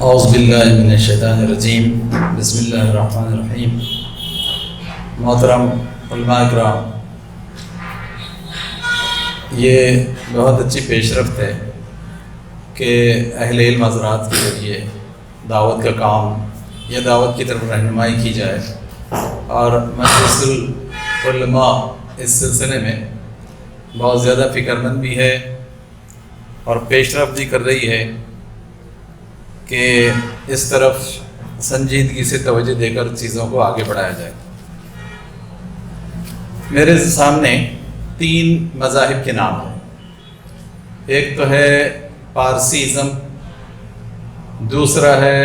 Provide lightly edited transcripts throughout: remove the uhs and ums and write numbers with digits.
اعوذ باللہ من الشیطان الرجیم، بسم اللہ الرحمن الرحیم۔ محترم علماء کرام، یہ بہت اچھی پیش رفت ہے کہ اہل علم حضرات کے ذریعے دعوت کا کام یا دعوت کی طرف رہنمائی کی جائے، اور مجلس العلماء اس سلسلے میں بہت زیادہ فکر مند بھی ہے اور پیش رفت بھی کر رہی ہے کہ اس طرف سنجیدگی سے توجہ دے کر چیزوں کو آگے بڑھایا جائے۔ میرے سامنے 3 مذاہب کے نام ہیں۔ ایک تو ہے پارسیزم، دوسرا ہے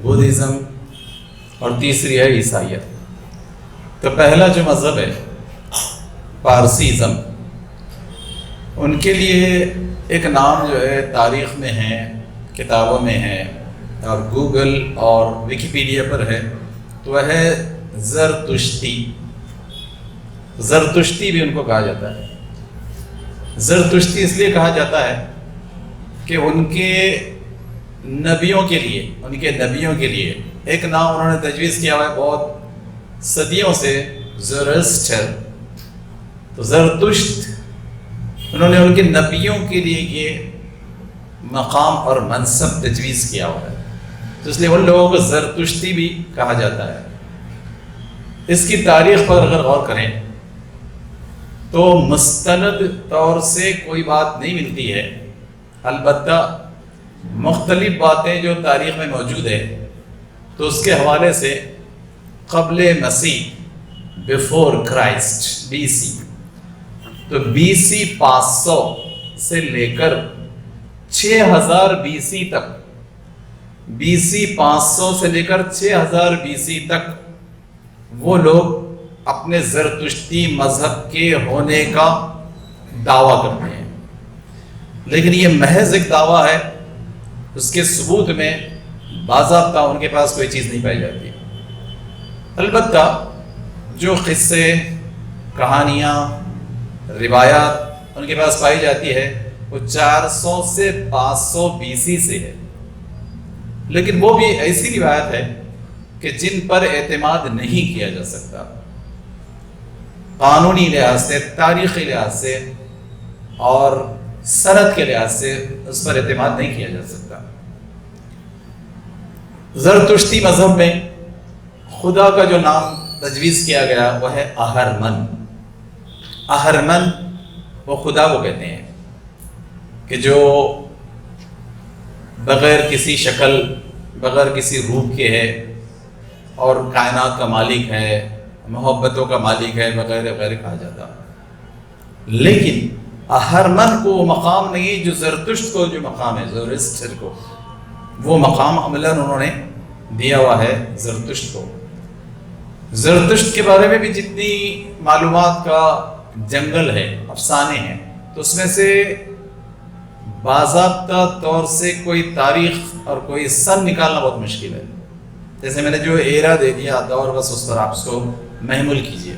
بدھزم، اور تیسری ہے عیسائیت۔ تو پہلا جو مذہب ہے پارسیزم، ان کے لیے ایک نام جو ہے تاریخ میں ہے، کتابوں میں ہے، اور گوگل اور ویکیپیڈیا پر ہے، تو وہ ہے زرتشتی۔ زرتشتی بھی ان کو کہا جاتا ہے۔ زرتشتی اس لیے کہا جاتا ہے کہ ان کے نبیوں کے لیے ایک نام انہوں نے تجویز کیا ہوا ہے بہت صدیوں سے، زورسٹر۔ تو زرتشت انہوں نے ان کے نبیوں کے لیے یہ مقام اور منصب تجویز کیا ہوا ہے، تو اس لیے ان لوگوں کو زرتشتی بھی کہا جاتا ہے۔ اس کی تاریخ پر اگر غور کریں تو مستند طور سے کوئی بات نہیں ملتی ہے، البتہ مختلف باتیں جو تاریخ میں موجود ہے تو اس کے حوالے سے قبل مسیح، بیفور کرائسٹ، بی سی، تو بی سی 500 سے لے کر 6000 بی سی تک، بی سی 500 سے لے کر 6000 بی سی تک وہ لوگ اپنے زرتشتی مذہب کے ہونے کا دعویٰ کرتے ہیں، لیکن یہ محض ایک دعویٰ ہے، اس کے ثبوت میں باضابطہ ان کے پاس کوئی چیز نہیں پائی جاتی۔ البتہ جو قصے، کہانیاں، روایات ان کے پاس پائی جاتی ہے وہ 400 سے 500 بی سی سے ہے، لیکن وہ بھی ایسی روایت ہے کہ جن پر اعتماد نہیں کیا جا سکتا، قانونی لحاظ سے، تاریخی لحاظ سے اور سند کے لحاظ سے اس پر اعتماد نہیں کیا جا سکتا۔ زرتشتی مذہب میں خدا کا جو نام تجویز کیا گیا وہ ہے اہرمن۔ اہرمن وہ خدا کو کہتے ہیں کہ جو بغیر کسی شکل، بغیر کسی روپ کے ہے اور کائنات کا مالک ہے، محبتوں کا مالک ہے، وغیرہ وغیرہ کہا جاتا۔ لیکن اہرمن کو وہ مقام نہیں جو زرتشت کو جو مقام ہے، زورسٹر کو وہ مقام عملاً انہوں نے دیا ہوا ہے زرتشت کو۔ زرتشت کے بارے میں بھی جتنی معلومات کا جنگل ہے، افسانے ہیں، تو اس میں سے باضابطہ طور سے کوئی تاریخ اور کوئی سن نکالنا بہت مشکل ہے۔ جیسے میں نے جو ایرا دے دیا دور، بس اس پر آپ اس کو محمول کیجئے۔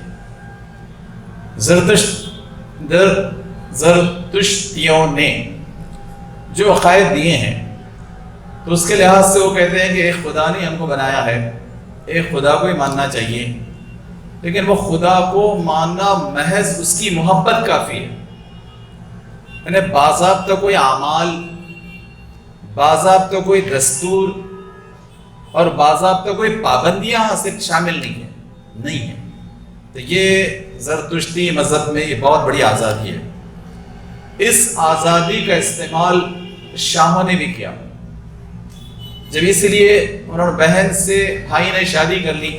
زرتشتیوں نے جو عقائد دیے ہیں تو اس کے لحاظ سے وہ کہتے ہیں کہ ایک خدا نے ہم کو بنایا ہے، ایک خدا کو ہی ماننا چاہیے، لیکن وہ خدا کو ماننا محض اس کی محبت کافی ہے، یعنی باضابطہ کوئی اعمال، باضابطہ کوئی دستور اور باضابطہ کوئی پابندیاں حاصل شامل نہیں ہے۔ تو یہ زرتشتی مذہب میں یہ بہت بڑی آزادی ہے۔ اس آزادی کا استعمال شاہوں نے بھی کیا، جب اس لیے انہوں نے بہن سے بھائی نے شادی کر لی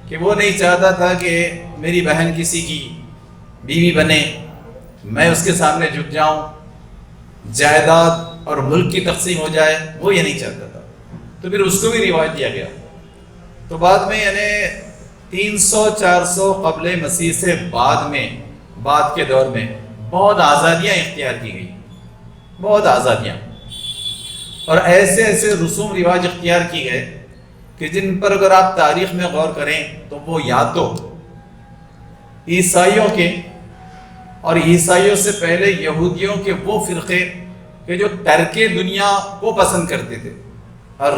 کہ وہ نہیں چاہتا تھا کہ میری بہن کسی کی بیوی بنے، میں اس کے سامنے جھک جاؤں، جائیداد اور ملک کی تقسیم ہو جائے، وہ یہ نہیں چاہتا تھا، تو پھر اس کو بھی روایت دیا گیا۔ تو بعد میں یعنی 300-400 قبل مسیح سے بعد کے دور میں بہت آزادیاں اختیار کی گئی، بہت آزادیاں، اور ایسے رسوم رواج اختیار کی گئے کہ جن پر اگر آپ تاریخ میں غور کریں تو وہ یا تو عیسائیوں کے اور عیسائیوں سے پہلے یہودیوں کے وہ فرقے کہ جو ترک دنیا کو پسند کرتے تھے، اور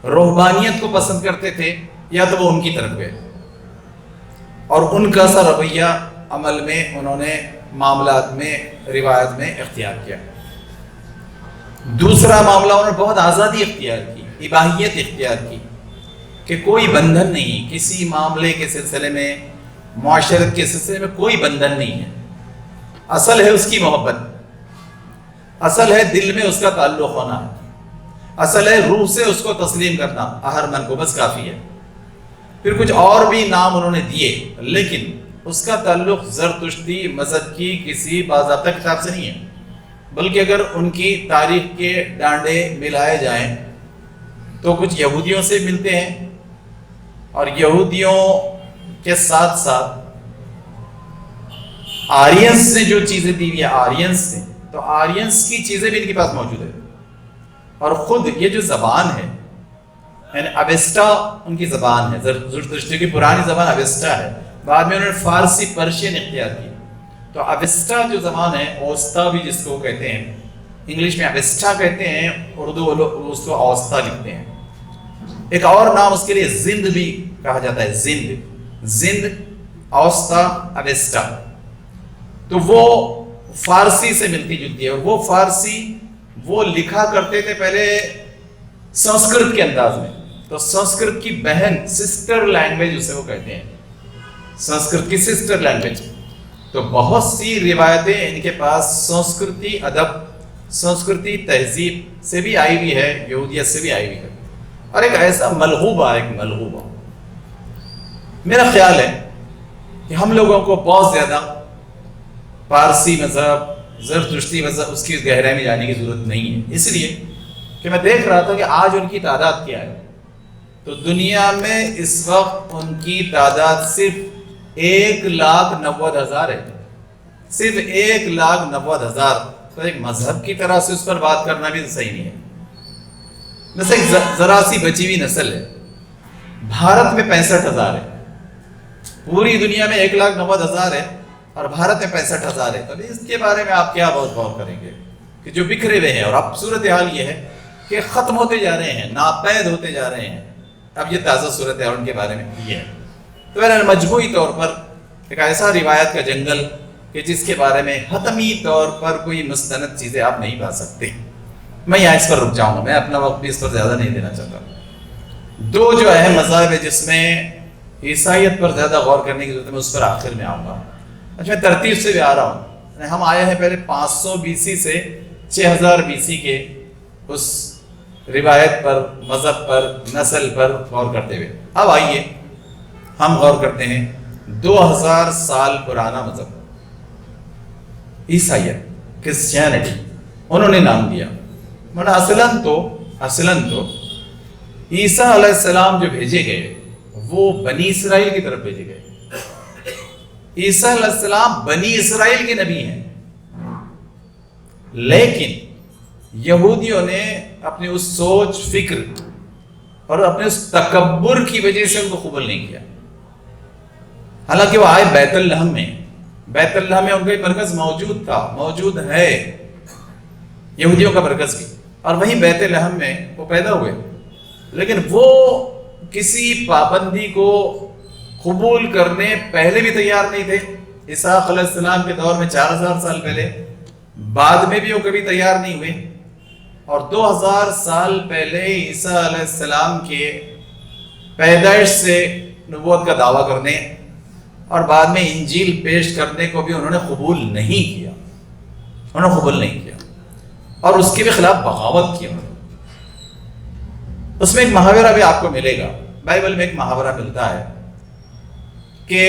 روحانیت کو پسند کرتے تھے، یا تو وہ ان کی طرف گئے اور ان کا سا رویہ عمل میں انہوں نے معاملات میں روایت میں اختیار کیا۔ دوسرا معاملہ انہوں نے بہت آزادی اختیار کی، اباحیت اختیار کی کہ کوئی بندھن نہیں، کسی معاملے کے سلسلے میں، معاشرت کے سلسلے میں کوئی بندھن نہیں ہے۔ اصل ہے اس کی محبت، اصل ہے دل میں اس کا تعلق ہونا، اصل ہے روح سے اس کو تسلیم کرنا، اہرمن کو بس کافی ہے۔ پھر کچھ اور بھی نام انہوں نے دیے، لیکن اس کا تعلق زرتشتی مذہب کی کسی باضابطہ کتاب سے نہیں ہے، بلکہ اگر ان کی تاریخ کے ڈانڈے ملائے جائیں تو کچھ یہودیوں سے ملتے ہیں، اور یہودیوں کے ساتھ ساتھ آرینس نے جو چیزیں دی ہوئی ہیں، آرینس نے، تو آرینس کی چیزیں بھی ان کے پاس موجود ہے۔ اور خود یہ جو زبان ہے، یعنی اویسٹا ان کی زبان ہے، زرتشتی کی پرانی زبان اویسٹا ہے، بعد میں انہوں نے فارسی پرشین اختیار کی۔ تو اویسٹا جو زبان ہے، اوستا بھی جس کو کہتے ہیں، انگلش میں اویسٹا کہتے ہیں، اردو اس کو اوستا لکھتے ہیں۔ ایک اور نام اس کے لیے زند بھی کہا جاتا ہے، زند اوستا اویسٹا، تو وہ فارسی سے ملتی جلتی ہے۔ اور وہ فارسی وہ لکھا کرتے تھے پہلے سنسکرت کے انداز میں، تو سنسکرت کی بہن، سسٹر لینگویج اسے وہ کہتے ہیں، سنسکرت کی سسٹر لینگویج۔ تو بہت سی روایتیں ان کے پاس سنسکرتی ادب، سنسکرتی تہذیب سے بھی آئی ہوئی ہے، یہودیت سے بھی آئی ہوئی ہے، اور ایک ایسا ملغوبہ، میرا خیال ہے کہ ہم لوگوں کو بہت زیادہ پارسی مذہب، زرتشتی مذہب، اس کی گہرائی میں جانے کی ضرورت نہیں ہے، اس لیے کہ میں دیکھ رہا تھا کہ آج ان کی تعداد کیا ہے۔ تو دنیا میں اس وقت ان کی تعداد صرف 1,90,000 ہے، صرف 1,90,000۔ تو ایک مذہب کی طرح سے اس پر بات کرنا بھی صحیح نہیں ہے۔ جیسے ایک ذرا سی بچی ہوئی نسل ہے، بھارت میں 65,000 ہے، پوری دنیا میں 1,90,000 ہے اور بھارت میں 65,000 ہے۔ تو اس کے بارے میں آپ کیا بہت غور کریں گے کہ جو بکھرے ہوئے ہیں، اور اب صورتحال یہ ہے کہ ختم ہوتے جا رہے ہیں، ناپید ہوتے جا رہے ہیں۔ اب یہ تازہ صورتحال ان کے بارے میں یہ ہے۔ تو بہرحال مجموعی طور پر ایک ایسا روایت کا جنگل کہ جس کے بارے میں حتمی طور پر کوئی مستند چیزیں آپ نہیں پا سکتے۔ میں یہاں اس پر رک جاؤں گا، میں اپنا وقت بھی اس پر زیادہ نہیں دینا چاہتا۔ دو جو اہم مذاہب ہے جس میں عیسائیت پر زیادہ غور کرنے کی ضرورت ہے، میں اس پر آخر میں آؤں گا۔ اچھا، میں ترتیب سے بھی آ رہا ہوں۔ ہم آئے ہیں پہلے 500 BC سے 6000 BC کے اس روایت پر، مذہب پر، نسل پر غور کرتے ہوئے۔ اب آئیے ہم غور کرتے ہیں 2000 سال پرانا مذہب، عیسائیت، کرسچینٹی، انہوں نے نام دیا۔ اصلاً تو عیسیٰ علیہ السلام جو بھیجے گئے وہ بنی اسرائیل کی طرف بھیجے گئے۔ عیسیٰ علیہ السلام بنی اسرائیل کے نبی ہیں، لیکن یہودیوں نے اپنی اس سوچ، فکر اور اپنے اس تکبر کی وجہ سے ان کو قبول نہیں کیا۔ حالانکہ وہ آئے بیت لحم میں، بیت لحم میں ان کا ایک مرکز موجود تھا، موجود ہے، یہودیوں کا مرکز بھی، اور وہیں بیت لحم میں وہ پیدا ہوئے، لیکن وہ کسی پابندی کو قبول کرنے پہلے بھی تیار نہیں تھے۔ عیسیٰ علیہ السلام کے دور میں 4000 سال پہلے، بعد میں بھی وہ کبھی تیار نہیں ہوئے، اور 2000 سال پہلے عیسیٰ علیہ السلام کے پیدائش سے نبوت کا دعویٰ کرنے اور بعد میں انجیل پیش کرنے کو بھی انہوں نے قبول نہیں کیا، اور اس کے بھی خلاف بغاوت کی انہوں نے۔ اس میں ایک محاورہ بھی آپ کو ملے گا، بائبل میں ایک محاورہ ملتا ہے کہ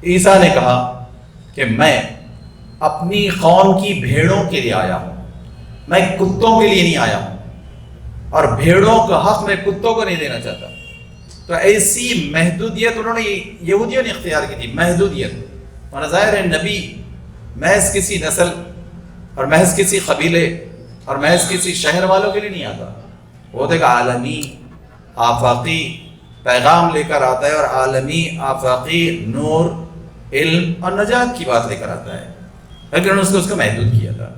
عیسیٰ نے کہا کہ میں اپنی قوم کی بھیڑوں کے لیے آیا ہوں، میں کتوں کے لیے نہیں آیا ہوں، اور بھیڑوں کا حق میں کتوں کو نہیں دینا چاہتا۔ تو ایسی محدودیت انہوں نے، یہودیوں نے اختیار کی تھی، محدودیت۔ اور ظاہر ہے نبی محض کسی نسل اور محض کسی قبیلے اور محض کسی شہر والوں کے لیے نہیں آتا، وہ تو ایک عالمی آفاقی پیغام لے کر آتا ہے، اور عالمی آفاقی نور، علم اور نجات کی بات لے کر آتا ہے، لیکن انہوں نے اس کو محدود کیا تھا۔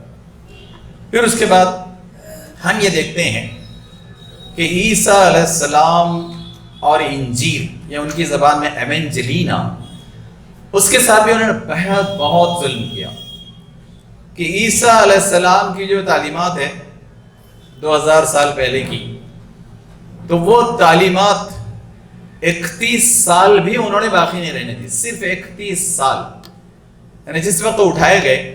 پھر اس کے بعد ہم یہ دیکھتے ہیں کہ عیسیٰ علیہ السلام اور انجیل یا ان کی زبان میں ایونجلینا، اس کے ساتھ بھی انہوں نے بہت ظلم کیا کہ عیسیٰ علیہ السلام کی جو تعلیمات ہے 2000 سال پہلے کی، تو وہ تعلیمات 31 سال بھی انہوں نے باقی نہیں رہنے دی، صرف 31 سال، یعنی جس وقت وہ اٹھائے گئے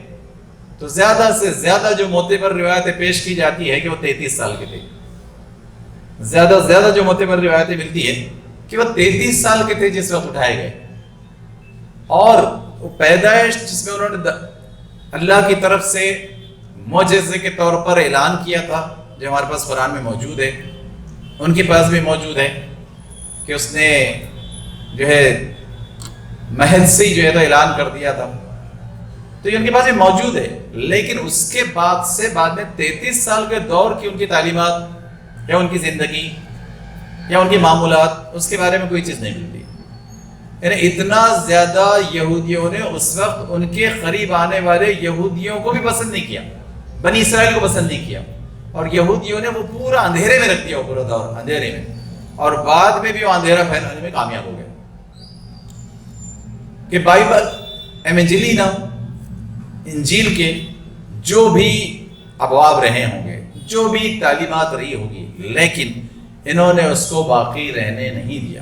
تو زیادہ سے زیادہ جو معتبر روایتیں پیش کی جاتی ہے کہ وہ 33 سال کے تھے، زیادہ سے زیادہ جو معتبر روایتیں ملتی ہے کہ وہ 33 سال کے تھے جس وقت اٹھائے گئے، اور وہ پیدائش جس میں انہوں نے اللہ کی طرف سے معجزے کے طور پر اعلان کیا تھا، جو ہمارے پاس قرآن میں موجود ہے، ان کے پاس بھی موجود ہے کہ اس نے جو ہے مہد سے ہی جو ہے تو اعلان کر دیا تھا، تو یہ ان کے پاس بھی موجود ہے، لیکن اس کے بعد سے بعد میں 33 سال کے دور کی ان کی تعلیمات یا ان کی زندگی یا ان کی معمولات، اس کے بارے میں کوئی چیز نہیں ملتی، یعنی اتنا زیادہ یہودیوں نے اس وقت ان کے قریب آنے والے یہودیوں کو بھی پسند نہیں کیا، بنی اسرائیل کو پسند نہیں کیا، اور یہودیوں نے وہ پورا اندھیرے میں رکھ دیا، وہ پورا دور اندھیرے میں، اور بعد میں بھی وہ اندھیرا پھیلانے میں کامیاب ہو گئے کہ بائبل ایونجلینا انجیل کے جو بھی ابواب رہے ہوں گے، جو بھی تعلیمات رہی ہوگی، لیکن انہوں نے اس کو باقی رہنے نہیں دیا۔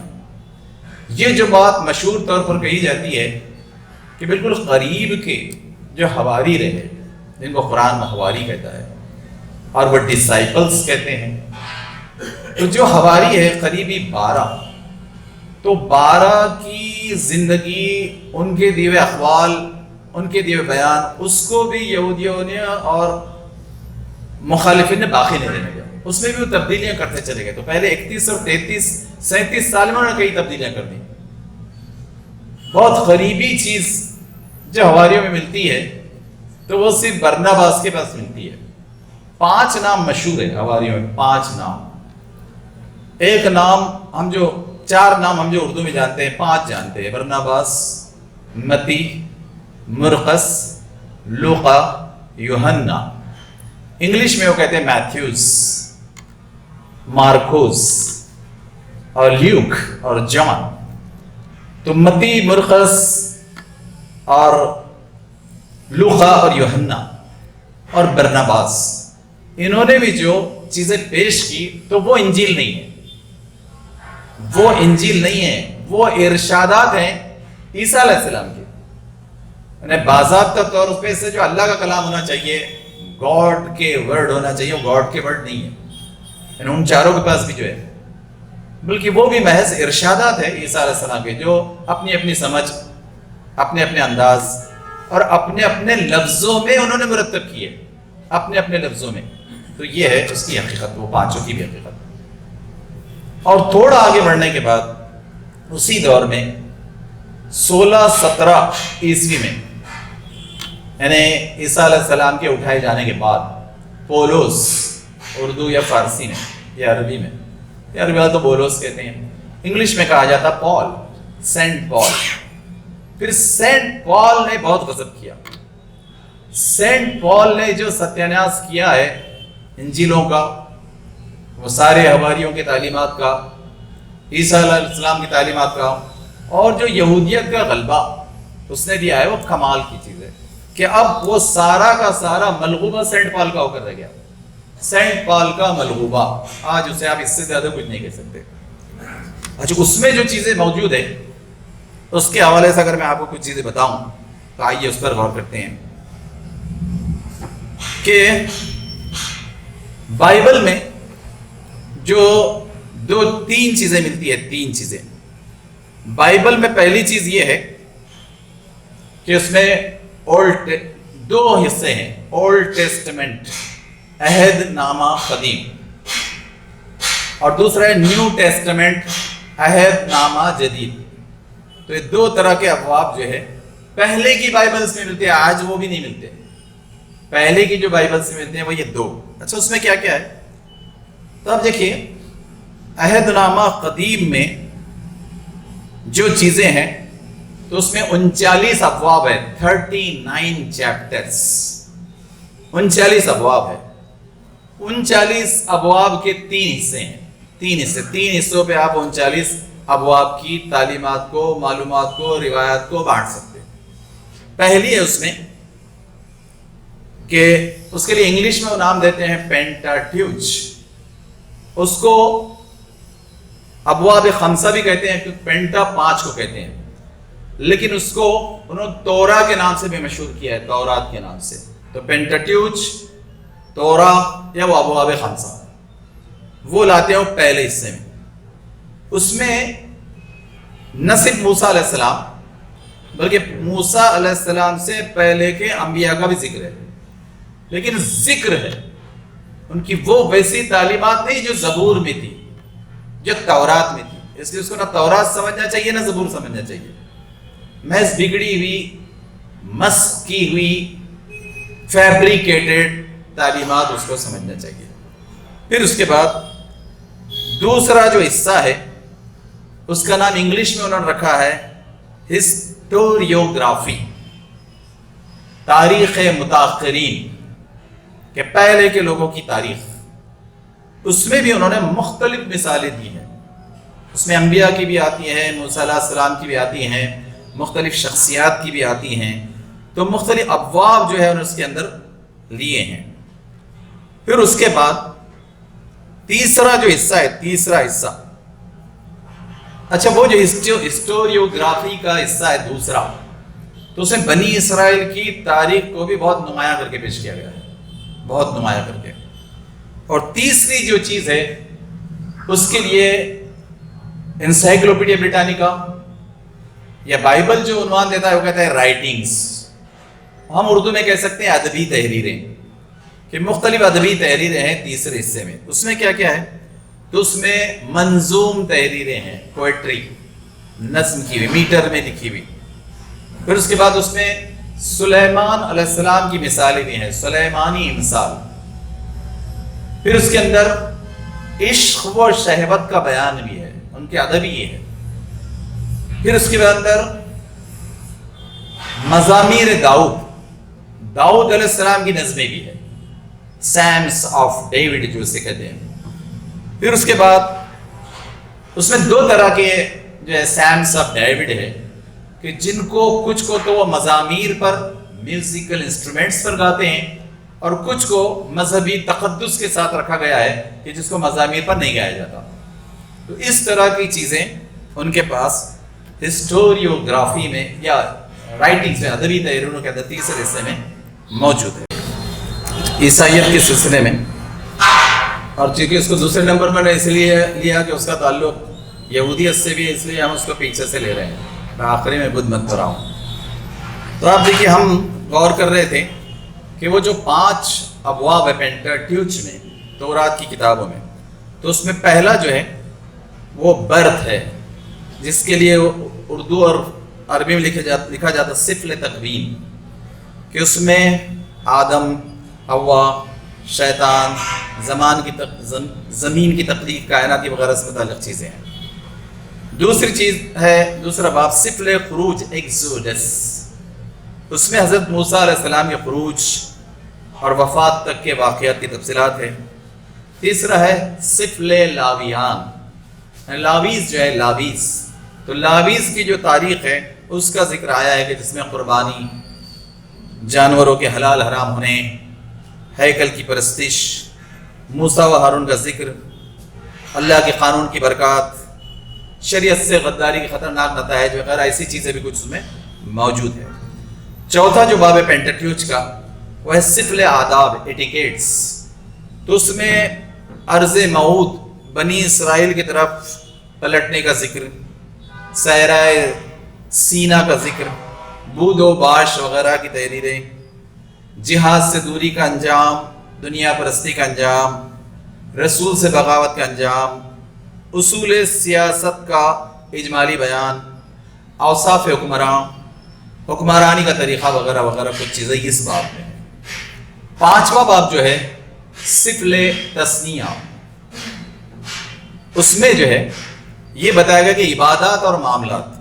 یہ جو بات مشہور طور پر کہی جاتی ہے کہ بالکل قریب کے جو حواری رہے، جن کو قرآن میں حواری کہتا ہے اور وہ ڈسائپلز کہتے ہیں، تو جو حواری ہے قریبی 12، تو 12 کی زندگی، ان کے دیے اقوال، ان کے دیے بیان، اس کو بھی یہودیوں نے اور مخالفین نے باقی نہیں رہنے دیا، اس میں بھی وہ تبدیلیاں کرتے چلے گئے۔ تو پہلے 31 اور 33 37 سال میں انہوں نے کئی تبدیلیاں کر دی۔ بہت قریبی چیز جو حواریوں میں ملتی ہے تو وہ صرف برناباس کے پاس ملتی ہے۔ 5 نام مشہور ہے حواریوں میں، 5 نام۔ ایک نام ہم جو 4 نام ہم جو اردو میں جانتے ہیں، 5 جانتے ہیں، برناباس، متی، مرقس، لوقا، یوحنا۔ انگلش میں وہ کہتے ہیں میتھیوز، مارکوس اور لیوک اور جان۔ تو متی، مرقس اور لوقا اور یوحنا اور برناباس، انہوں نے بھی جو چیزیں پیش کی تو وہ انجیل نہیں ہے، وہ انجیل نہیں ہے، وہ ارشادات ہیں عیسیٰ علیہ السلام کے، یعنی باضابطہ طور پہ سے جو اللہ کا کلام ہونا چاہیے، گاڈ کے ورڈ ہونا چاہیے، وہ گاڈ کے ورڈ نہیں ہے، یعنی ان چاروں کے پاس بھی جو ہے، بلکہ وہ بھی محض ارشادات ہے عیسیٰ علیہ السلام کے، جو اپنی اپنی سمجھ، اپنے اپنے انداز اور اپنے اپنے لفظوں میں انہوں نے مرتب کیے، اپنے اپنے لفظوں میں۔ تو یہ ہے اس کی حقیقت، وہ 5 کی بھی حقیقت۔ اور تھوڑا آگے بڑھنے کے بعد اسی دور میں 16-17 عیسوی میں، یعنی عیسیٰ علیہ السلام کے اٹھائے جانے کے بعد، پولس، اردو یا فارسی میں یا عربی میں، یا عربی میں تو پولس کہتے ہیں، انگلش میں کہا جاتا پال، سینٹ پال۔ پھر سینٹ پال نے بہت غضب کیا۔ سینٹ پال نے جو ستیاناش کیا ہے انجیلوں کا، وہ سارے حواریوں کے تعلیمات کا، عیسیٰ علیہ السلام کی تعلیمات کا، اور جو یہودیت کا غلبہ اس نے دیا ہے، وہ کمال کی چیز ہے کہ اب وہ سارا کا سارا ملغوبہ سینٹ پال کا ہو کر رہ گیا۔ سینٹ پال کا ملغوبہ، آج اسے آپ اس سے زیادہ کچھ نہیں کہہ سکتے۔ اچھا، اس میں جو چیزیں موجود ہیں اس کے حوالے سے اگر میں آپ کو کچھ چیزیں بتاؤں تو آئیے اس پر غور کرتے ہیں کہ بائبل میں جو 2-3 چیزیں ملتی ہیں، 3 چیزیں بائبل میں۔ پہلی چیز یہ ہے کہ اس میں دو حصے ہیں، اولڈ ٹیسٹمنٹ، عہد نامہ قدیم، اور دوسرا ہے نیو ٹیسٹمنٹ، عہد نامہ جدید۔ تو یہ 2 طرح کے ابواب جو ہے پہلے کی بائبلز میں ملتے ہیں، آج وہ بھی نہیں ملتے۔ پہلے کی جو بائبلز میں ملتے ہیں وہ یہ 2۔ اچھا، اس میں کیا کیا ہے؟ تو اب دیکھیے، عہد نامہ قدیم میں جو چیزیں ہیں تو اس میں 39 ابواب ہے، 39 چیپٹرز، 39 ابواب ہے۔ 39 ابواب کے 3 حصے ہیں۔ 3 حصے، 3 حصوں پہ آپ 39 ابواب کی تعلیمات کو، معلومات کو، روایات کو بانٹ سکتے ہیں۔ پہلی ہے اس میں کہ اس کے لیے انگلش میں وہ نام دیتے ہیں پینٹاٹیوچ، اس کو ابواب خمسہ بھی کہتے ہیں، پینٹا 5 کو کہتے ہیں، لیکن اس کو انہوں نے تورا کے نام سے بھی مشہور کیا ہے، تورات کے نام سے۔ تو پینٹاٹیوچ، تورا یا وہ ابواب خمسہ وہ لاتے ہیں وہ پہلے حصے میں۔ اس میں نہ صرف موسیٰ علیہ السلام بلکہ موسیٰ علیہ السلام سے پہلے کے انبیاء کا بھی ذکر ہے، لیکن ذکر ہے ان کی وہ ویسی تعلیمات نہیں جو زبور میں تھی، جو تورات میں تھی، اس لیے اس کو نہ تورات سمجھنا چاہیے نہ زبور سمجھنا چاہیے، محض بگڑی ہوئی، مسخ کی ہوئی، فیبریکیٹڈ تعلیمات اس کو سمجھنا چاہیے۔ پھر اس کے بعد دوسرا جو حصہ ہے اس کا نام انگلش میں انہوں نے رکھا ہے ہسٹوریوگرافی، تاریخ متاخرین کہ پہلے کے لوگوں کی تاریخ۔ اس میں بھی انہوں نے مختلف مثالیں دی ہیں، اس میں انبیاء کی بھی آتی ہیں، موسیٰ علیہ السلام کی بھی آتی ہیں، مختلف شخصیات کی بھی آتی ہیں، تو مختلف ابواب جو ہے انہوں نے اس کے اندر لیے ہیں۔ پھر اس کے بعد تیسرا جو حصہ ہے، تیسرا حصہ، اچھا وہ جو ہسٹوریوگرافی کا حصہ ہے دوسرا، تو اس میں بنی اسرائیل کی تاریخ کو بھی بہت نمایاں کر کے پیش کیا گیا ہے، بہت نمایاں کر کے۔ اور تیسری جو چیز ہے اس کے لیے انسائکلوپیڈیا بریٹانیکا یا بائبل جو عنوان دیتا ہے وہ کہتا ہے رائٹنگز، ہم اردو میں کہہ سکتے ہیں ادبی تحریریں، کہ مختلف ادبی تحریریں ہیں تیسرے حصے میں۔ اس میں کیا کیا ہے؟ تو اس میں منظوم تحریریں ہیں، پوئٹری نظم کی ہوئی، میٹر میں لکھی ہوئی۔ پھر اس کے بعد اس میں سلیمان علیہ السلام کی مثالیں بھی ہیں، سلیمانی مثال۔ پھر اس کے اندر عشق و شہوت کا بیان بھی ہے، ان کے ادب یہ ہے۔ پھر اس کے بعد اندر مزامیر داؤد علیہ السلام کی نظمیں بھی ہے، سیمس آف ڈیوڈ جو اسے کہتے ہیں۔ پھر اس کے بعد اس میں 2 طرح کے جو ہے سیمس آف ڈیوڈ ہے، کہ جن کو کچھ کو تو وہ مزامیر پر، میوزیکل انسٹرومنٹس پر گاتے ہیں، اور کچھ کو مذہبی تقدس کے ساتھ رکھا گیا ہے کہ جس کو مزامیر پر نہیں گایا جاتا۔ تو اس طرح کی چیزیں ان کے پاس ہسٹوریوگرافی میں یا رائٹنگز میں، ادبی تحریروں کے اندر تیسرے حصے میں موجود ہے۔ عیسائیت کے سلسلے میں، اور چونکہ اس کو دوسرے نمبر میں نے اس لیے لیا کہ اس کا تعلق یہودیت سے بھی، اس لیے ہم اس کو پیچھے سے لے رہے ہیں، میں آخری میں بدھ مت رہا ہوں۔ تو آپ دیکھیے، ہم غور کر رہے تھے کہ وہ جو 5 ابواب ہے پینٹاٹیوچ میں، تورات کی کتابوں میں، تو اس میں پہلا جو ہے وہ برتھ ہے، جس کے لیے اردو اور عربی میں لکھا جاتا سفل تکوین، کہ اس میں آدم، حوا، شیطان، زمین کی تخلیق، کائناتی وغیرہ سے متعلق چیزیں ہیں۔ دوسری چیز ہے، دوسرا باب سفل خروج، ایکزوڈس، اس میں حضرت موسیٰ علیہ السلام کے خروج اور وفات تک کے واقعات کی تفصیلات ہیں۔ تیسرا ہے سفل لاویان، لاویز جو ہے لاویز، تو لاویز کی جو تاریخ ہے اس کا ذکر آیا ہے، کہ جس میں قربانی، جانوروں کے حلال حرام ہونے، ہیکل کی پرستش، موسیٰ و ہارون کا ذکر، اللہ کے قانون کی برکات، شریعت سے غداری کی خطرناک نتائج وغیرہ، ایسی چیزیں بھی کچھ اس میں موجود ہیں۔ چوتھا جو باب ہے پینٹاٹیوچ کا، وہ ہے سفل آداب، ایٹیکیٹس، تو اس میں عرض موعود، بنی اسرائیل کی طرف پلٹنے کا ذکر، صحرا سینا کا ذکر، بود و باش وغیرہ کی تحریریں، جہاد سے دوری کا انجام، دنیا پرستی کا انجام، رسول سے بغاوت کا انجام، اصول سیاست کا اجمالی بیان، اوصاف حکمرانی کا طریقہ وغیرہ وغیرہ کچھ چیزیں اس باب میں ہیں۔ 5واں باب جو ہے سفل تثنیہ، اس میں جو ہے یہ بتایا گیا کہ عبادات اور معاملات،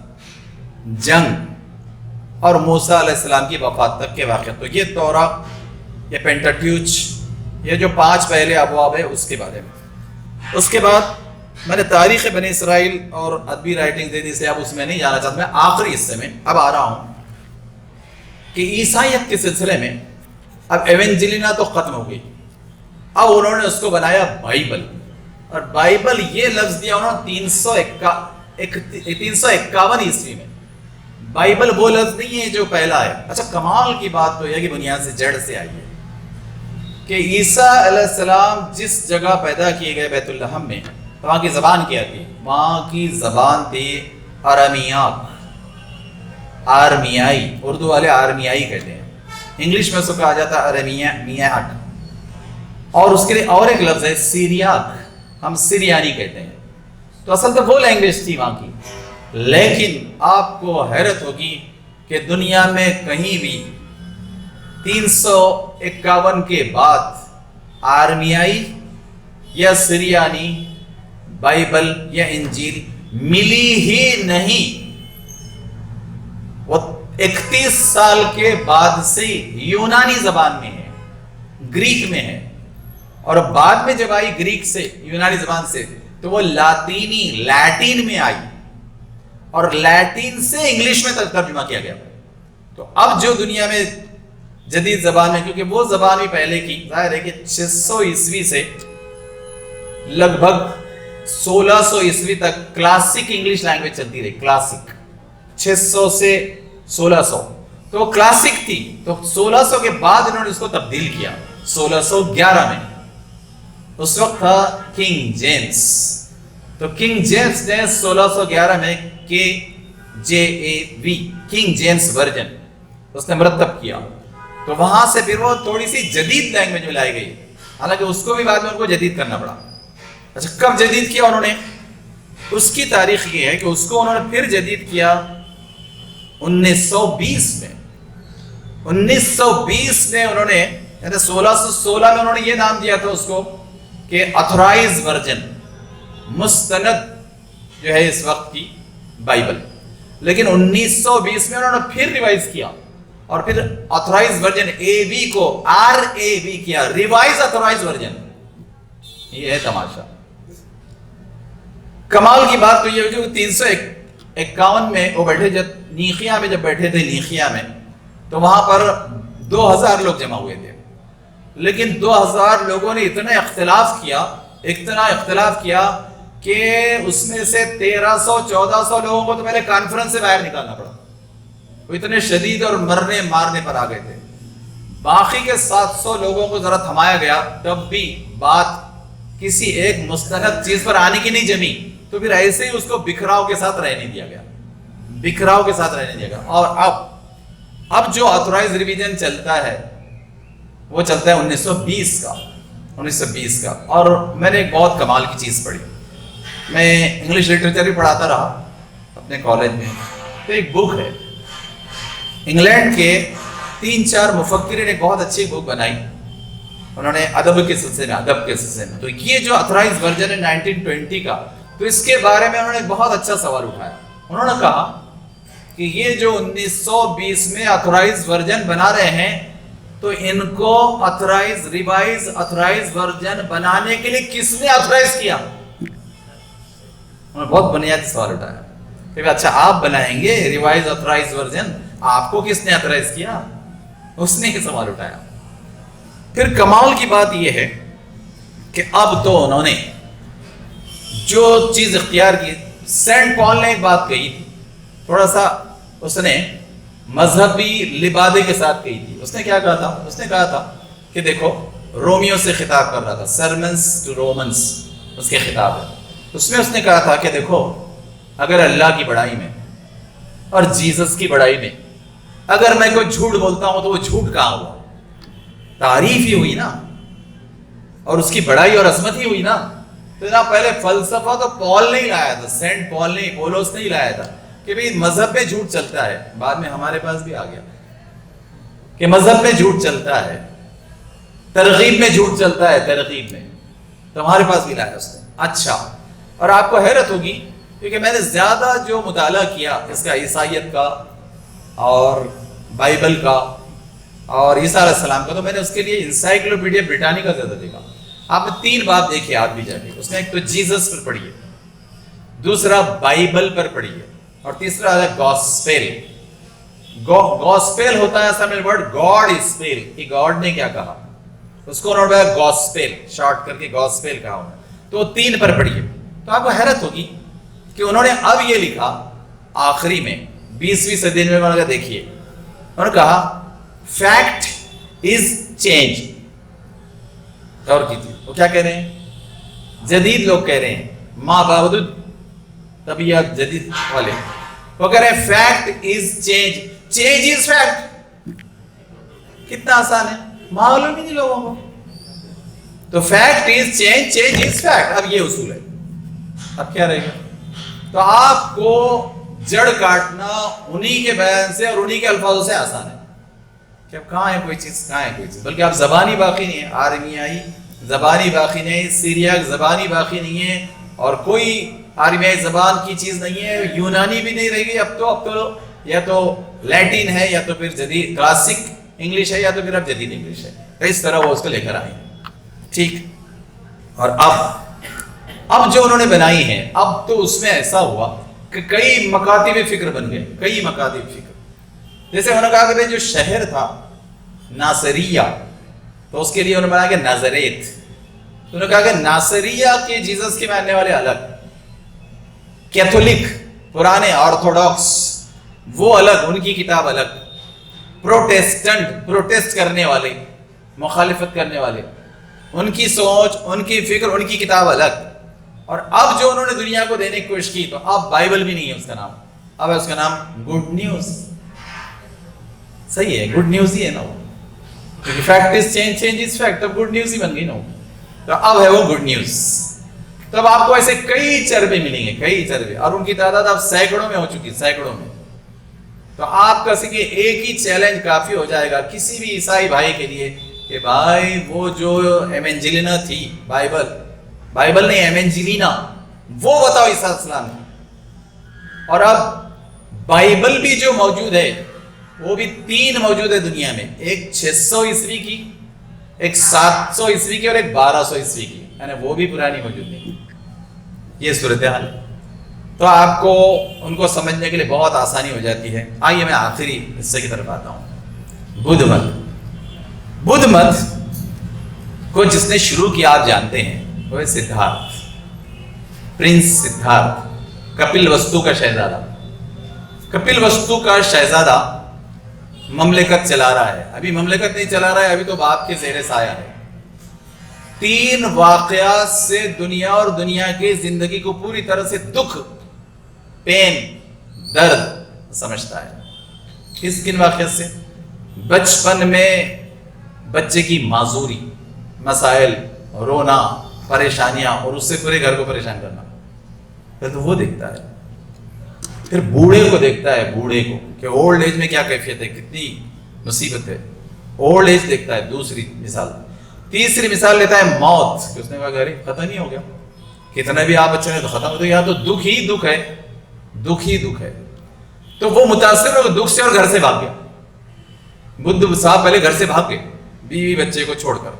جنگ اور موسیٰ علیہ السلام کی وفات تک کے واقعات، تو یہ تورا یا پینٹاٹیوچ، یہ جو 5 پہلے ابواب ہے اس کے بارے میں۔ اس کے بعد میں نے تاریخ بنی اسرائیل اور ادبی رائٹنگ دے دی سے اب اس میں نہیں جانا چاہتا. میں آخری حصے میں اب آ رہا ہوں کہ عیسائیت کے سلسلے میں اب ایونجلینا تو ختم ہو گئی. اب انہوں نے اس کو بنایا بائبل. اور بائبل یہ لفظ دیا انہوں نے 351 عیسوی میں. بائبل وہ لفظ نہیں ہے جو پہلا ہے. اچھا کمال کی بات تو یہ کہ بنیاد سے جڑ سے آئی ہے کہ عیسیٰ علیہ السلام جس جگہ پیدا کیے گئے بیت الحم میں, وہاں کی زبان کیا تھی؟ وہاں کی زبان تھی ارمیاک, آرمیائی. اردو والے آرمیائی کہتے ہیں, انگلش میں اس کو کہا جاتا ہے ارمیاک. اور اس کے لیے اور ایک لفظ ہے سیریاک, ہم سریانی کہتے ہیں. تو اصل تو وہ لینگویج تھی وہاں کی. لیکن آپ کو حیرت ہوگی کہ دنیا میں کہیں بھی 351 کے بعد آرمیائی یا سریانی بائبل یا انجیل ملی ہی نہیں. وہ 31 سال کے بعد سے یونانی زبان میں ہے, گریک میں ہے. اور بعد میں جب آئی گریک سے, یونانی زبان سے, تو وہ لیٹین میں آئی اور لیٹین سے انگلش میں ترجمہ کیا گیا. تو اب جو دنیا میں جدید زبان ہے, کیونکہ وہ زبان بھی پہلے کی, ظاہر ہے کہ 600 عیسوی سے لگ بھگ 1600 عیسوی تک کلاسک انگلش لینگویج چلتی رہی. کلاسک 600 سے 1600 تو وہ کلاسک تھی. تو 1600 کے بعد انہوں نے اس کو تبدیل کیا 1611 میں. اس وقت تھا کنگ جیمز. تو کنگ جیمز نے 1611 میں KJV کنگ جیمز ورژن اس نے مرتب کیا. تو وہاں سے پھر وہ تھوڑی سی جدید لینگویج میں لائی گئی, حالانکہ اس کو بھی بعد میں ان کو جدید کرنا پڑا. اچھا کب جدید کیا انہوں نے؟ اس کی تاریخ یہ ہے کہ اس کو انہوں نے پھر جدید کیا 1920 میں. 1920 میں انہوں نے, یعنی 1616 میں انہوں نے یہ نام دیا تھا اس کو کہ اتھورائز ورژن, مستند جو ہے اس وقت کی بائبل. لیکن 1920 میں انہوں نے پھر ریوائز کیا اور پھر اتھورائز ورژن AB کو RAV کیا, ریوائز اتھورائز ورژن. یہ ہے تماشا. کمال کی بات تو یہ ہے کہ 351 میں وہ بیٹھے, جب نیقیہ میں جب بیٹھے تھے نیقیہ میں, تو وہاں پر 2000 لوگ جمع ہوئے تھے. لیکن 2000 لوگوں نے اتنا اختلاف کیا کہ اس میں سے 1300-1400 لوگوں کو تو پہلے کانفرنس سے باہر نکالنا پڑا. وہ اتنے شدید اور مرنے مارنے پر آ گئے تھے. باقی کے 700 لوگوں کو ذرا تھمایا گیا, تب بھی بات کسی ایک مستند چیز پر آنے کی نہیں جمی. تو پھر ایسے ہی اس کو بکھراؤ کے ساتھ رہنے دیا گیا. اور اب جو آتھورائز ریویژن چلتا ہے وہ چلتا ہے 1920 کا. اور میں نے ایک بہت کمال کی چیز پڑھی. میں انگلش لٹریچر بھی پڑھاتا رہا اپنے کالج میں. تو ایک بک ہے, انگلینڈ کے 3-4 مفکرین نے بہت اچھی بک بنائی. انہوں نے ادب کے سلسلے میں تو یہ جو اتھورائز ورژن ہے 1920 کا, تو اس کے بارے میں انہوں نے بہت اچھا سوال اٹھایا. انہوں نے کہا کہ یہ جو 1920 میں اتھورائز ورژن بنا رہے ہیں, تو ان کو ریوائز اتھورائز ورژن بنانے کے لیے کس نے اتھورائز کیا؟ انہوں نے بہت بنیادی سوال اٹھایا کہ اچھا آپ بنائیں گے ریوائز اتھورائز ورژن, آپ کو کس نے اتھورائز کیا؟ اس نے یہ سوال اٹھایا. پھر کمال کی بات یہ ہے کہ اب تو انہوں نے جو چیز اختیار کی, سینٹ پال نے ایک بات کہی تھی, تھوڑا سا اس نے مذہبی لبادے کے ساتھ کہی تھی. اس نے کیا کہا تھا؟ اس نے کہا تھا کہ دیکھو, رومیو سے خطاب کر رہا تھا, سرمنز ٹو رومنز اس کے خطاب ہے. اس میں اس نے کہا تھا کہ دیکھو, اگر اللہ کی بڑائی میں اور جیسس کی بڑائی میں اگر میں کوئی جھوٹ بولتا ہوں تو وہ جھوٹ کہاں ہوا؟ تعریف ہی ہوئی نا, اور اس کی بڑائی اور عظمت ہی ہوئی نا. تو جناب پہلے فلسفہ تو پال نہیں لایا تھا, سینٹ پال نے, پولوس نہیں لایا تھا کہ بھئی مذہب میں جھوٹ چلتا ہے. بعد میں ہمارے پاس بھی آ گیا کہ مذہب میں جھوٹ چلتا ہے, ترغیب میں جھوٹ چلتا ہے, ترغیب میں. تو ہمارے پاس بھی لایا اس نے. اچھا, اور آپ کو حیرت ہوگی کیونکہ میں نے زیادہ جو مطالعہ کیا اس کا, عیسائیت کا اور بائبل کا اور عیسیٰ علیہ السلام کا, تو میں نے اس کے لیے انسائکلوپیڈیا بریٹانیکا زیادہ دیکھا. آپ نے 3 باب دیکھے آپ بھی جا کے. اس نے ایک تو جیسس پر پڑھی ہے, دوسرا بائبل پر پڑھیے، اور تیسرا ہے گاسپل. گاسپل ہوتا ہے اصل میں ورڈ گاڈ اسپیل، کہ گاڈ نے کیا کہا، اس کو انہوں نے گاسپل شارٹ کر کے گاسپل کہا انہوں نے. تو 3 پر پڑھیے. تو آپ کو حیرت ہوگی کہ انہوں نے اب یہ لکھا آخری میں 20ویں صدی میں. انہوں نے دیکھیے، انہوں نے کہا فیکٹ از چینج. غور کیجیے وہ کیا کہہ رہے ہیں، جدید لوگ کہہ رہے ہیں، ماں باوجود طبیعت جدید والے وہ کہہ رہے ہیں fact is change, change is fact. کتنا آسان ہے، معلوم ہی نہیں لوگوں کو. تو fact is change, change is fact. اب یہ اصول ہے. اب کیا رہے گا؟ تو آپ کو جڑ کاٹنا انہی کے بیان سے اور انہی کے الفاظوں سے آسان ہے کہ اب کہاں ہے کوئی چیز، کہاں ہے کوئی چیز. بلکہ اب زبانی باقی نہیں ہے، آرمیائی زبانی باقی نہیں ہے، سیریاک زبانی باقی نہیں ہے، اور کوئی آرمیائی زبان کی چیز نہیں ہے. یونانی بھی نہیں رہے گی اب تو یا تو لیٹن ہے یا تو پھر جدید کلاسک انگلش ہے یا تو پھر اب جدید انگلش ہے. اس طرح وہ اس کو لے کر آئے. ٹھیک. اور اب جو انہوں نے بنائی ہے، اب تو اس میں ایسا ہوا کہ کئی مکاتب فکر بن گئے، کئی مکاتب فکر. جیسے انہوں نے کہا کہ جو شہر تھا ناصریہ، تو اس کے لیے انہوں نے بنایا کہ نازریت. تو انہوں نے کہا کہ ناصریہ کے جیزس کے ماننے والے الگ، کیتھولک پرانے آرتھوڈاکس وہ الگ، ان کی کتاب الگ، پروٹیسٹنٹ پروٹیسٹ کرنے والے، مخالفت کرنے والے، ان کی سوچ، ان کی فکر، ان کی کتاب الگ. اور اب جو انہوں نے دنیا کو دینے کی کوشش کی، تو اب بائبل بھی نہیں ہے اس کا نام، اب ہے اس کا نام گڈ نیوز. صحیح ہے، گڈ نیوز ہی ہے نا وہ، کیونکہ fact is change, change is fact, اب گڈ نیوز ہی بن گئی نا وہ. تو اب ہے وہ گڈ نیوز. تب آپ کو ایسے کئی چربے ملیں گے، کئی چربے، اور ان کی تعداد اب سینکڑوں میں ہو چکی، سینکڑوں میں. تو آپ کا کہ ایک ہی چیلنج کافی ہو جائے گا کسی بھی عیسائی بھائی کے لیے کہ بھائی وہ جو ایونجیلینا تھی، بائبل نہیں ایونجیلینا، وہ بتاؤ عیسیٰ علیہ السلام نے. اور اب بائبل بھی جو موجود ہے وہ بھی 3 موجود ہے دنیا میں، ایک 600 عیسوی کی، ایک 700 عیسوی کی، اور ایک 1200 عیسوی کی، یعنی وہ بھی پرانی موجود نہیں. یہ صورتحال ہے. تو آپ کو ان کو سمجھنے کے لیے بہت آسانی ہو جاتی ہے. آئیے میں آخری حصے کی طرف آتا ہوں. بدھ مت کو جس نے شروع کیا آپ جانتے ہیں، وہ ہے سدھارتھ، پرنس سدھارتھ، کپل وستو کا شہزادہ. کپل وستو کا شہزادہ مملکت چلا رہا ہے. ابھی مملکت نہیں چلا رہا ہے، ابھی تو باپ کے زیر سایہ ہے. 3 واقعات سے دنیا اور دنیا کی زندگی کو پوری طرح سے دکھ، پین، درد سمجھتا ہے. کن واقعات سے؟ بچپن میں بچے کی معذوری، مسائل، رونا، پریشانیاں، اور اس سے پورے گھر کو پریشان کرنا. پھر تو وہ دیکھتا ہے. پھر بوڑھے کو دیکھتا ہے، بوڑھے کو کہ اولڈ ایج میں کیا کیفیت ہے، کتنی مصیبت ہے. اولڈ ایج دیکھتا ہے. دوسری مثال. تیسری مثال لیتا ہے موت، کہ اس نے کہا گھر ختم نہیں ہو گیا، کتنا بھی آپ اچھے ہیں تو ختم ہو تو یہاں تو دکھ ہی دکھ ہے، دکھ ہی دکھ ہے. تو وہ متاثر ہو دکھ سے اور گھر سے بھاگ گیا. بدھ صاحب پہلے گھر سے بھاگ گئے بیوی بچے کو چھوڑ کر،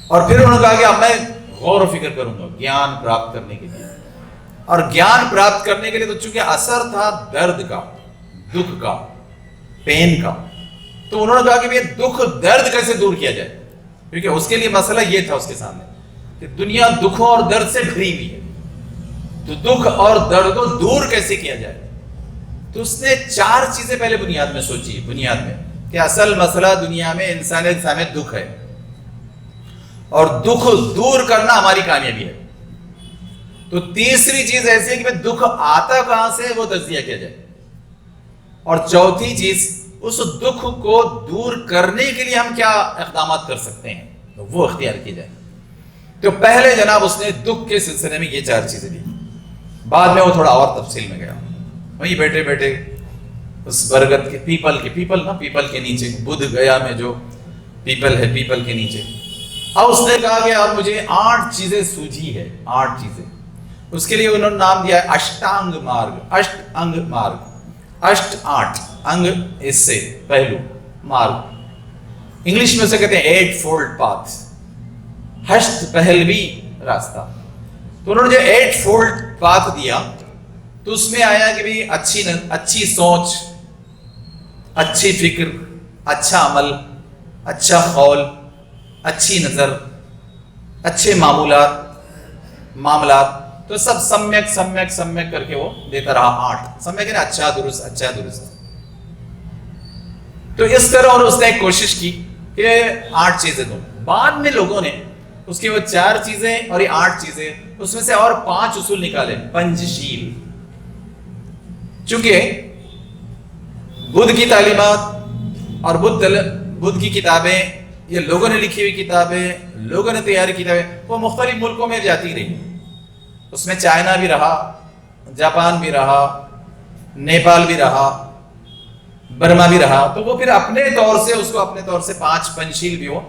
اور پھر انہوں نے کہا کہ اب میں غور و فکر کروں گا گیان پراپت کرنے کے لیے. اور گیان پراپت کرنے کے لیے تو چونکہ اثر تھا درد کا، دکھ کا، پین کا، تو انہوں نے کہا کہ یہ دکھ درد کیسے دور کیا جائے، کیونکہ اس کے لیے مسئلہ یہ تھا اس کے سامنے کہ دنیا دکھوں اور درد سے بھری ہوئی ہے. تو دکھ اور درد کو دور کیسے کیا جائے. تو اس نے 4 چیزیں پہلے بنیاد میں سوچی، بنیاد میں کہ اصل مسئلہ دنیا میں انسانیت کے سامنے دکھ ہے، اور دکھ دور کرنا ہماری کامیابی ہے. تو تیسری چیز ایسی ہے کہ دکھ آتا کہاں سے وہ تجزیہ کیا جائے. اور چوتھی چیز اس دکھ کو دور کرنے کے لیے ہم کیا اقدامات کر سکتے ہیں، تو وہ اختیار کی جائے. تو پہلے جناب اس نے دکھ کے سلسلے میں یہ 4 چیزیں دی. بعد میں وہ تھوڑا اور تفصیل میں گیا. وہیں بیٹھے بیٹھے اس برگد کے پیپل کے نیچے، بدھ گیا میں جو پیپل ہے، پیپل کے نیچے، اب اس نے کہا کہ اب مجھے 8 چیزیں سوجھی ہے، 8 چیزیں. اس کے لیے انہوں نے نام دیا ہے اشٹانگ مارگ. اشٹ انگ مارگ، اشٹ 8 انگ، اس سے پہلو، مارگ انگلش میں اسے کہتے ہیں 8 فولڈ پاتھ. ہشت پہلوی راستہ. تو انہوں نے جو 8 فولڈ پاتھ دیا تو اس میں آیا کہ بھئی اچھی سوچ، اچھی فکر، اچھا عمل، اچھا قول، اچھی نظر، اچھے معاملات، تو سب سمیک کر کے وہ دیتا رہا 8 سمیک ہے اچھا درست. تو اس طرح اور اس نے ایک کوشش کی کہ 8 چیزیں دوں. بعد میں لوگوں نے اس کی وہ 4 چیزیں اور یہ 8 چیزیں، اس میں سے اور 5 اصول نکالے. پنچشیل، چونکہ بدھ کی تعلیمات اور بدھ کی کتابیں، یہ لوگوں نے لکھی ہوئی کتابیں، لوگوں نے تیار کی کتابیں، وہ مختلف ملکوں میں جاتی رہی. اس میں چائنا بھی رہا، جاپان بھی رہا، نیپال بھی رہا، برما بھی رہا. تو وہ پھر اپنے طور سے اس کو اپنے طور سے 5 پنچشیل بھی وہ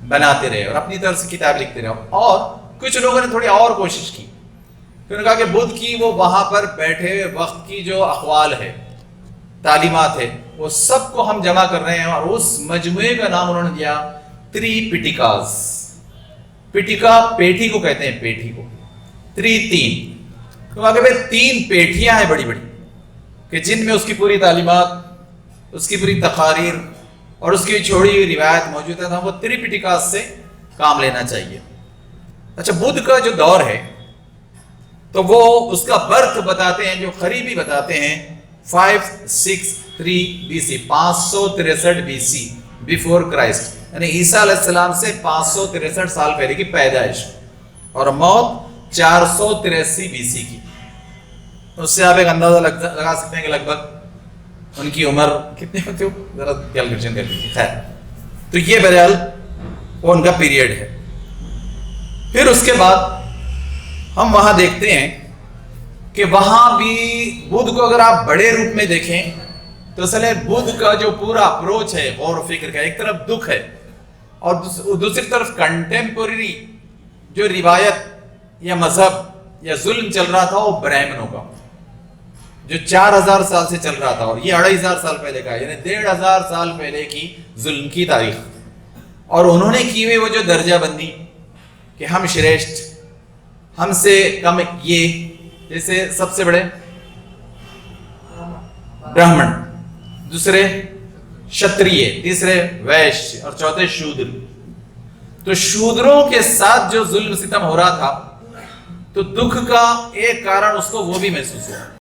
بناتے رہے اور اپنی طرف سے کتاب لکھتے رہے. اور کچھ لوگوں نے تھوڑی اور کوشش کی. انہوں نے کہا کہ بدھ کی وہ وہاں پر بیٹھے وقت کی جو اقوال ہے، تعلیمات ہے، وہ سب کو ہم جمع کر رہے ہیں اور اس مجموعے کا نام انہوں نے دیا 3 پیٹیکاز. پیٹیکا پیٹھی کو کہتے ہیں، پیٹھی کو 3 تو آگے بھائی 3 پیٹھیاں ہیں بڑی بڑی کہ جن میں اس کی پوری تعلیمات، اس کی پوری تقاریر اور اس کی چھوڑی ہوئی روایت موجود ہے. وہ 3 پیٹیکاز سے کام لینا چاہیے. اچھا، بدھ کا جو دور ہے تو وہ اس کا برتھ بتاتے ہیں، جو قریبی بتاتے ہیں 563 BC 563 BC بیفور کرائسٹ، یعنی عیسیٰ علیہ السلام سے 563 سال پہلے کی پیدائش اور موت 483 BC کی. اس سے آپ ایک اندازہ لگا سکتے ہیں کہ لگ بھگ ان کی عمر کتنی ہوتی ہو، ذرا کیلکولیشن کر لیجیے. خیر، تو یہ بہرحال وہ ان کا پیریڈ ہے. پھر اس کے بعد ہم وہاں دیکھتے ہیں کہ وہاں بھی بدھ کو اگر آپ بڑے روپ میں دیکھیں تو اصل ہے بدھ کا جو پورا اپروچ ہے غور و فکر کا، ایک طرف دکھ ہے اور دوسری طرف کنٹمپوریری جو روایت یا مذہب یا ظلم چل رہا تھا وہ برہمنوں کا، جو 4000 سال سے چل رہا تھا، اور یہ 2500 سال پہلے کا، یعنی 1500 سال پہلے کی ظلم کی تاریخ. اور انہوں نے کی ہوئی وہ جو درجہ بندی کہ ہم شریشٹھ، ہم سے کم یہ، جیسے سب سے بڑے برہمن، دوسرے شتریہ، تیسرے ویشیہ اور چوتھے شودر. تو شودروں کے ساتھ جو ظلم ستم ہو رہا تھا تو دکھ کا ایک کارن اس کو وہ بھی محسوس ہوا.